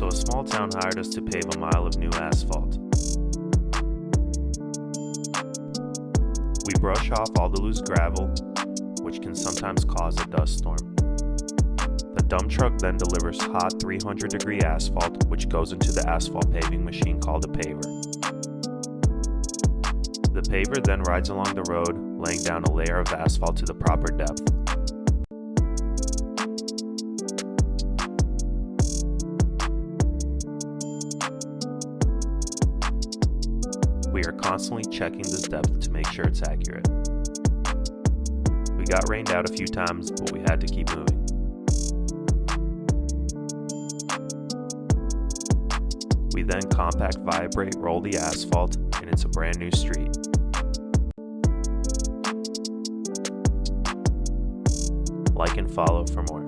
So a small town hired us to pave a mile of new asphalt. We brush off all the loose gravel, which can sometimes cause a dust storm. The dump truck then delivers hot 300-degree asphalt, which goes into the asphalt paving machine called a paver. The paver then rides along the road, laying down a layer of asphalt to the proper depth. We are constantly checking this depth to make sure it's accurate. We got rained out a few times, but we had to keep moving. We then compact, vibrate, roll the asphalt, and it's a brand new street. Like and follow for more.